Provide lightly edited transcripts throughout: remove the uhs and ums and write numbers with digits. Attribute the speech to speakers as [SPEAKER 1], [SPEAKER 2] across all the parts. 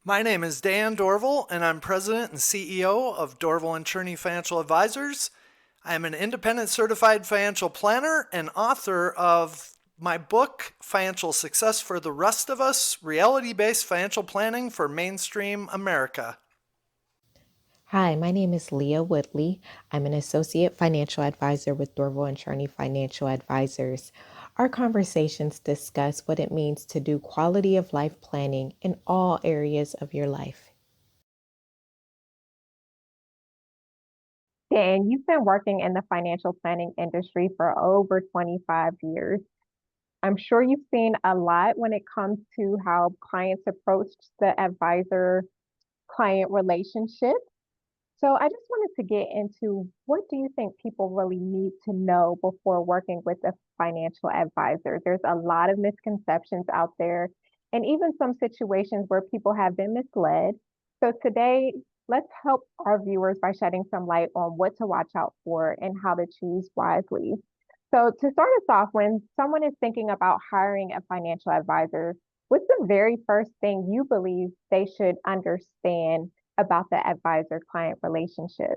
[SPEAKER 1] My name is Dan Dorval, and I'm President and CEO of Dorval and Cherney Financial Advisors. I am an independent certified financial planner and author of my book, Financial Success for the Rest of Us, Reality-Based Financial Planning for Mainstream America.
[SPEAKER 2] Hi, my name is Leah Woodley. I'm an associate financial advisor with Dorval and Cherney Financial Advisors. Our conversations discuss what it means to do quality of life planning in all areas of your life.
[SPEAKER 3] Dan, you've been working in the financial planning industry for over 25 years. I'm sure you've seen a lot when it comes to how clients approach the advisor client relationship. So I just wanted to get into what do you think people really need to know before working with a financial advisor? There's a lot of misconceptions out there, and even some situations where people have been misled. So today, let's help our viewers by shedding some light on what to watch out for and how to choose wisely. So to start us off, when someone is thinking about hiring a financial advisor, what's the very first thing you believe they should understand about the advisor client relationship?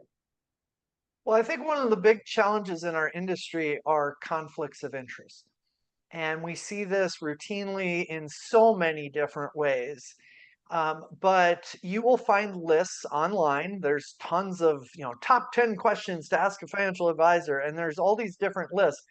[SPEAKER 1] Well, I think one of the big challenges in our industry are conflicts of interest. And we see this routinely in so many different ways. But you will find lists online. There's tons of, top 10 questions to ask a financial advisor, and there's all these different lists.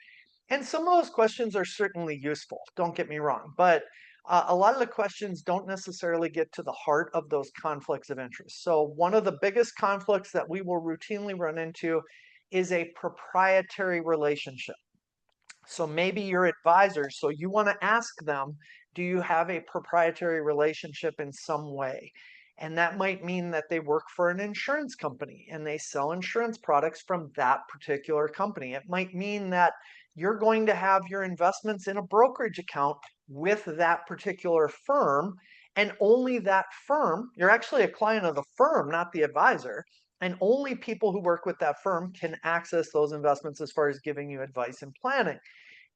[SPEAKER 1] And some of those questions are certainly useful, don't get me wrong. But a lot of the questions don't necessarily get to the heart of those conflicts of interest. So, one of the biggest conflicts that we will routinely run into is a proprietary relationship. So maybe your advisors, so you want to ask them, do you have a proprietary relationship in some way? And that might mean that they work for an insurance company and they sell insurance products from that particular company. It might mean that you're going to have your investments in a brokerage account with that particular firm, and only that firm, you're actually a client of the firm, not the advisor. And only people who work with that firm can access those investments as far as giving you advice and planning.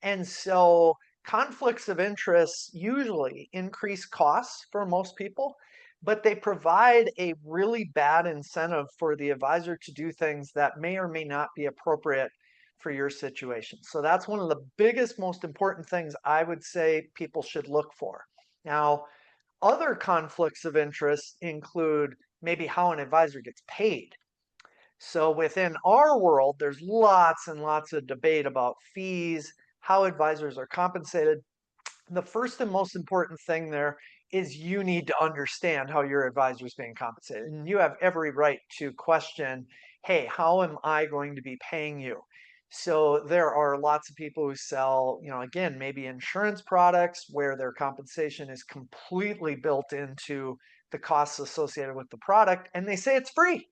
[SPEAKER 1] And so conflicts of interest usually increase costs for most people, but they provide a really bad incentive for the advisor to do things that may or may not be appropriate for your situation. So that's one of the biggest, most important things I would say people should look for. Now, other conflicts of interest include maybe how an advisor gets paid. So within our world, there's lots and lots of debate about fees, how advisors are compensated. The first and most important thing there is you need to understand how your advisor is being compensated. And you have every right to question, hey, how am I going to be paying you? So there are lots of people who sell, again, maybe insurance products where their compensation is completely built into the costs associated with the product, and they say it's free,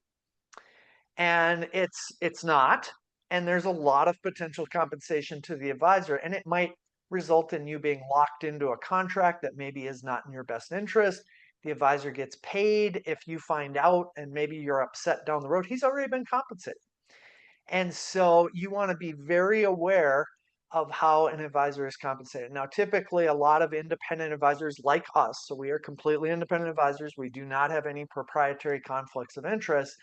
[SPEAKER 1] and it's not. And there's a lot of potential compensation to the advisor, and it might result in you being locked into a contract that maybe is not in your best interest. The advisor gets paid. If you find out and maybe you're upset down the road, he's already been compensated. And so you want to be very aware of how an advisor is compensated. Now, typically, a lot of independent advisors like us, so we are completely independent advisors, we do not have any proprietary conflicts of interest.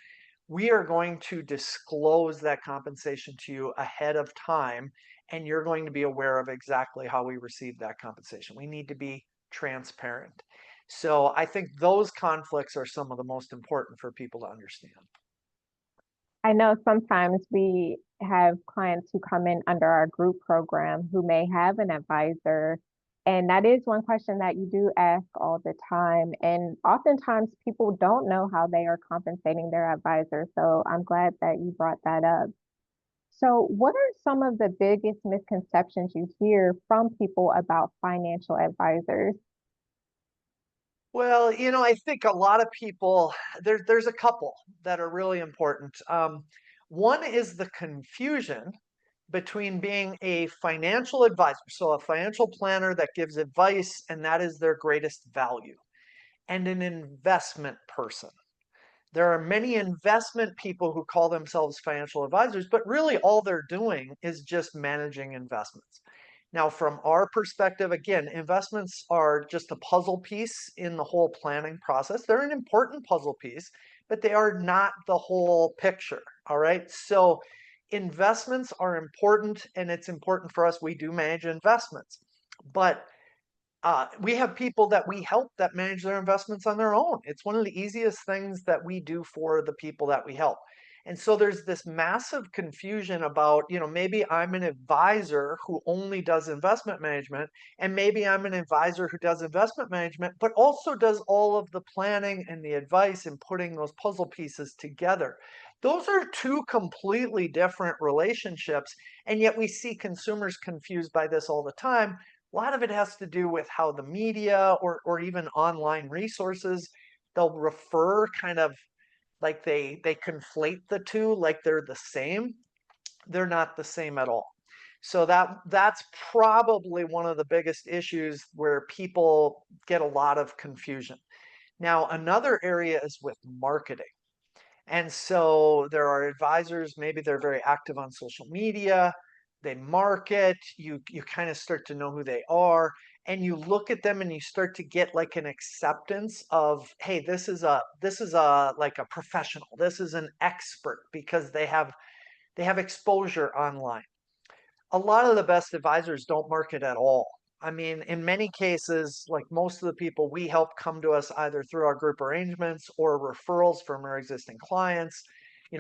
[SPEAKER 1] We are going to disclose that compensation to you ahead of time, and you're going to be aware of exactly how we receive that compensation. We need to be transparent. So I think those conflicts are some of the most important for people to understand.
[SPEAKER 3] I know sometimes we have clients who come in under our group program who may have an advisor. And that is one question that you do ask all the time. And oftentimes people don't know how they are compensating their advisor. So I'm glad that you brought that up. So, what are some of the biggest misconceptions you hear from people about financial advisors?
[SPEAKER 1] Well, I think a lot of people, there's a couple that are really important. One is the confusion between being a financial advisor, so a financial planner that gives advice and that is their greatest value, and an investment person. There are many investment people who call themselves financial advisors, but really all they're doing is just managing investments. Now, from our perspective, again, investments are just a puzzle piece in the whole planning process. They're an important puzzle piece, but they are not the whole picture. All right. So, investments are important, and it's important for us. We do manage investments, but we have people that we help that manage their investments on their own. It's one of the easiest things that we do for the people that we help. And so there's this massive confusion about, maybe I'm an advisor who only does investment management, and maybe I'm an advisor who does investment management, but also does all of the planning and the advice and putting those puzzle pieces together. Those are two completely different relationships. And yet we see consumers confused by this all the time. A lot of it has to do with how the media or even online resources, they'll refer kind of like they conflate the two like they're the same. They're not the same at all. So that's probably one of the biggest issues where people get a lot of confusion. Now, another area is with marketing. And so there are advisors, maybe they're very active on social media, they market, you kind of start to know who they are, and you look at them and you start to get like an acceptance of, hey, this is a like a professional. This is an expert because they have exposure online. A lot of the best advisors don't market at all. I mean, in many cases, like most of the people we help come to us either through our group arrangements or referrals from our existing clients.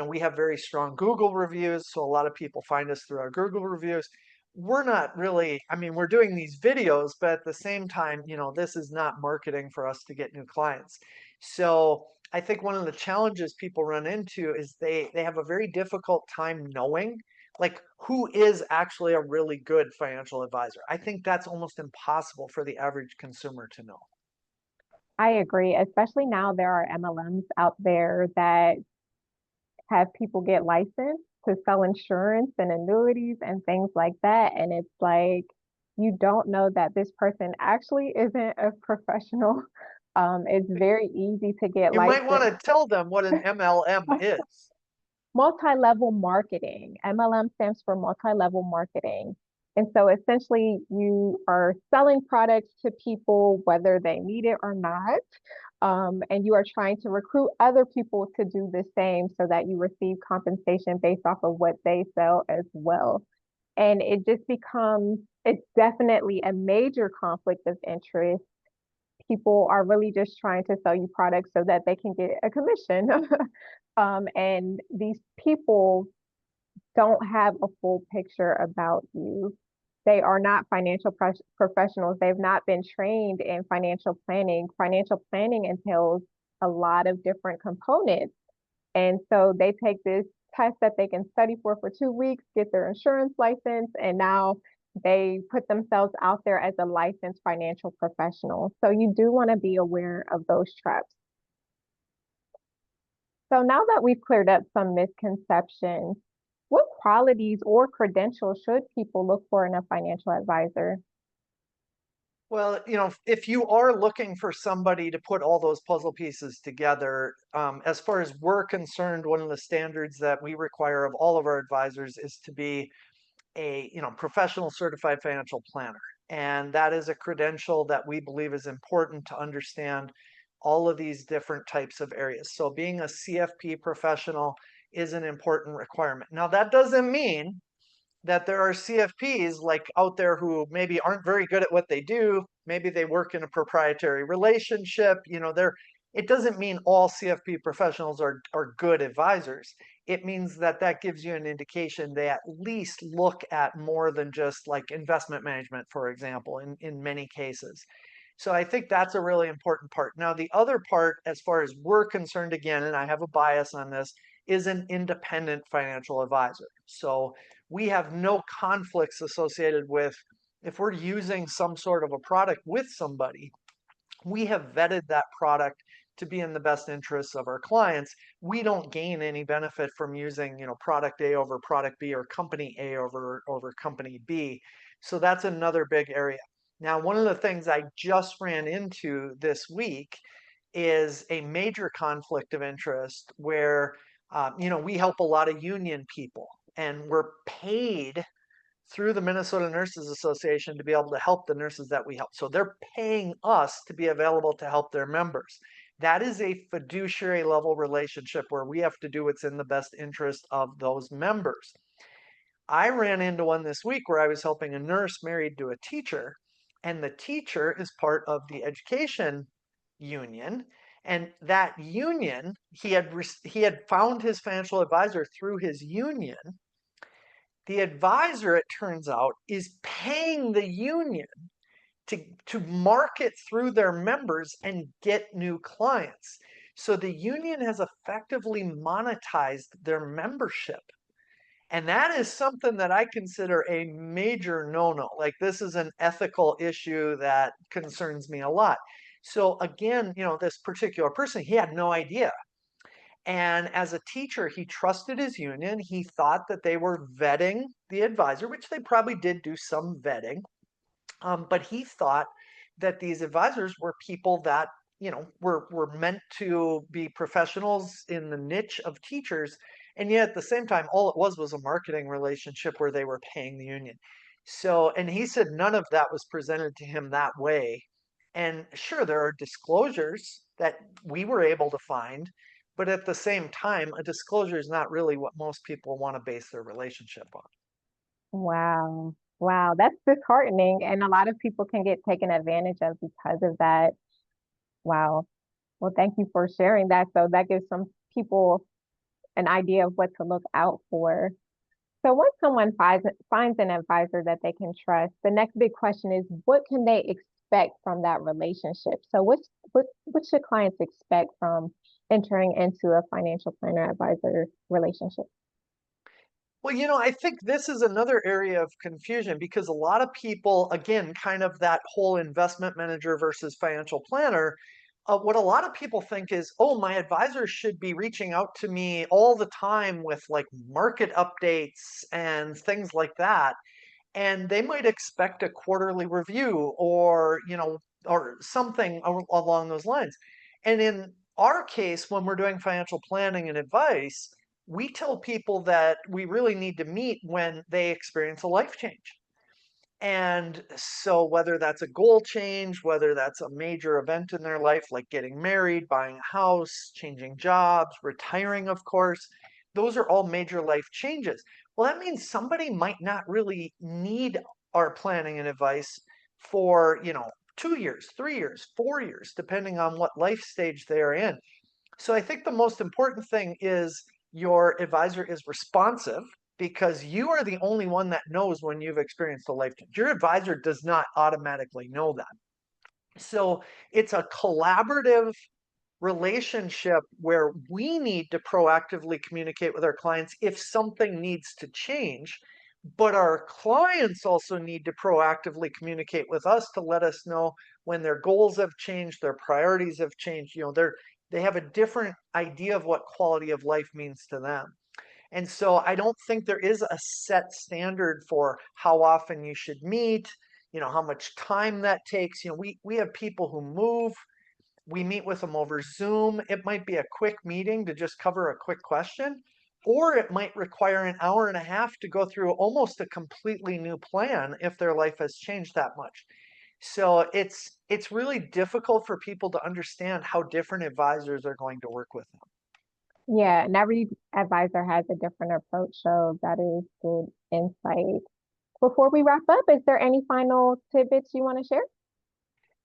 [SPEAKER 1] We have very strong Google reviews, so a lot of people find us through our Google reviews. We're not really, I mean, we're doing these videos, but at the same time, this is not marketing for us to get new clients. So I think one of the challenges people run into is they have a very difficult time knowing like who is actually a really good financial advisor. I think that's almost impossible for the average consumer to know.
[SPEAKER 3] I agree, especially now there are MLMs out there that have people get licensed to sell insurance and annuities and things like that. And it's like, you don't know that this person actually isn't a professional. It's very easy to get
[SPEAKER 1] You might want
[SPEAKER 3] licensed.
[SPEAKER 1] to tell them what an MLM is.
[SPEAKER 3] Multi-level marketing. MLM stands for multi-level marketing. And so essentially you are selling products to people whether they need it or not. And you are trying to recruit other people to do the same so that you receive compensation based off of what they sell as well. And it just becomes, it's definitely a major conflict of interest. People are really just trying to sell you products so that they can get a commission. And these people don't have a full picture about you. They are not financial professionals. They've not been trained in financial planning. Financial planning entails a lot of different components. And so they take this test that they can study for 2 weeks, get their insurance license, and now they put themselves out there as a licensed financial professional. So you do want to be aware of those traps. So now that we've cleared up some misconceptions, what qualities or credentials should people look for in a financial advisor?
[SPEAKER 1] Well, if you are looking for somebody to put all those puzzle pieces together, as far as we're concerned, one of the standards that we require of all of our advisors is to be a professional certified financial planner. And that is a credential that we believe is important to understand all of these different types of areas. So being a CFP professional is an important requirement. Now, that doesn't mean that there are CFPs like out there who maybe aren't very good at what they do. Maybe they work in a proprietary relationship. It doesn't mean all CFP professionals are good advisors. It means that gives you an indication they at least look at more than just like investment management, for example, in many cases. So I think that's a really important part. Now, the other part, as far as we're concerned, again, and I have a bias on this, is an independent financial advisor. So we have no conflicts associated with if we're using some sort of a product with somebody, we have vetted that product to be in the best interests of our clients. We don't gain any benefit from using, product A over product B or company A over company B. So that's another big area. Now, one of the things I just ran into this week is a major conflict of interest where, we help a lot of union people and we're paid through the Minnesota Nurses Association to be able to help the nurses that we help. So they're paying us to be available to help their members. That is a fiduciary level relationship where we have to do what's in the best interest of those members. I ran into one this week where I was helping a nurse married to a teacher, and the teacher is part of the education union. And that union, he had found his financial advisor through his union. The advisor, it turns out, is paying the union to market through their members and get new clients. So the union has effectively monetized their membership. And that is something that I consider a major no-no. Like, this is an ethical issue that concerns me a lot. So again, this particular person, he had no idea. And as a teacher, he trusted his union. He thought that they were vetting the advisor, which they probably did do some vetting. But he thought that these advisors were people that, were meant to be professionals in the niche of teachers. And yet at the same time, all it was a marketing relationship where they were paying the union. So, and he said none of that was presented to him that way. And sure, there are disclosures that we were able to find, but at the same time, a disclosure is not really what most people want to base their relationship on.
[SPEAKER 3] Wow. Wow, that's disheartening. And a lot of people can get taken advantage of because of that. Wow. Well, thank you for sharing that. So that gives some people an idea of what to look out for. So once someone finds an advisor that they can trust, the next big question is what can they expect from that relationship? So what should clients expect from entering into a financial planner advisor relationship?
[SPEAKER 1] Well, I think this is another area of confusion because a lot of people, again, kind of that whole investment manager versus financial planner, what a lot of people think is, oh, my advisor should be reaching out to me all the time with like market updates and things like that. And they might expect a quarterly review or something along those lines. And in our case, when we're doing financial planning and advice, we tell people that we really need to meet when they experience a life change. And so, whether that's a goal change, whether that's a major event in their life, like getting married, buying a house, changing jobs, retiring, of course, those are all major life changes. Well, that means somebody might not really need our planning and advice for, 2 years, 3 years, 4 years, depending on what life stage they are in. So I think the most important thing is your advisor is responsive because you are the only one that knows when you've experienced a life change. Your advisor does not automatically know that. So it's a collaborative relationship where we need to proactively communicate with our clients if something needs to change. But our clients also need to proactively communicate with us to let us know when their goals have changed, their priorities have changed. They have a different idea of what quality of life means to them. And so I don't think there is a set standard for how often you should meet, how much time that takes. We have people who move, we meet with them over Zoom. It might be a quick meeting to just cover a quick question, or it might require an hour and a half to go through almost a completely new plan if their life has changed that much. So it's really difficult for people to understand how different advisors are going to work with them.
[SPEAKER 3] Yeah, and every advisor has a different approach, so that is good insight. Before we wrap up, is there any final tidbits you want to share?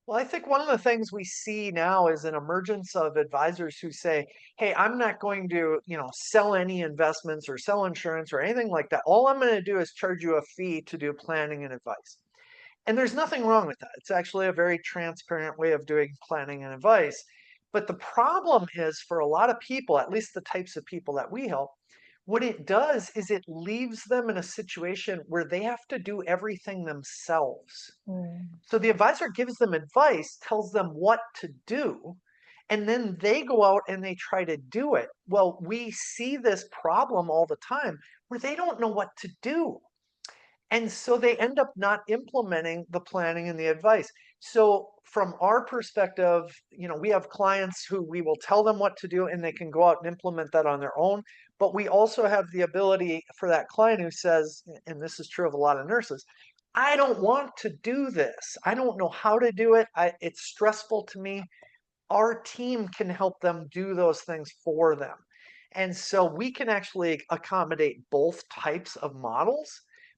[SPEAKER 1] Well, I think one of the things we see now is an emergence of advisors who say, "Hey, I'm not going to, sell any investments or sell insurance or anything like that. All I'm going to do is charge you a fee to do planning and advice." And there's nothing wrong with that. It's actually a very transparent way of doing planning and advice. But the problem is for a lot of people, at least the types of people that we help, what it does is it leaves them in a situation where they have to do everything themselves.
[SPEAKER 3] Mm.
[SPEAKER 1] So the advisor gives them advice, tells them what to do, and then they go out and they try to do it. Well, we see this problem all the time where they don't know what to do. And so they end up not implementing the planning and the advice. So from our perspective, we have clients who we will tell them what to do and they can go out and implement that on their own. But we also have the ability for that client who says, and this is true of a lot of nurses, I don't want to do this. I don't know how to do it. It's stressful to me. Our team can help them do those things for them. And so we can actually accommodate both types of models.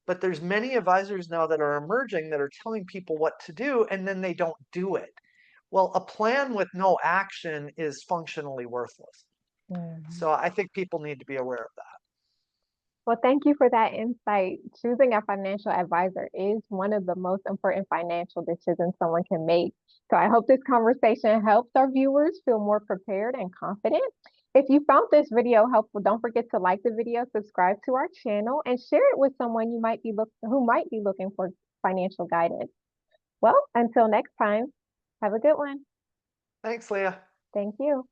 [SPEAKER 1] But there's many advisors now that are emerging that are telling people what to do and then they don't do it. Well, a plan with no action is functionally worthless.
[SPEAKER 3] Mhm.
[SPEAKER 1] So I think people need to be aware of that.
[SPEAKER 3] Well, thank you for that insight. Choosing a financial advisor is one of the most important financial decisions someone can make. So I hope this conversation helps our viewers feel more prepared and confident. If you found this video helpful, don't forget to like the video, subscribe to our channel, and share it with someone who might be looking for financial guidance. Well, until next time, have a good one.
[SPEAKER 1] Thanks, Leah.
[SPEAKER 3] Thank you.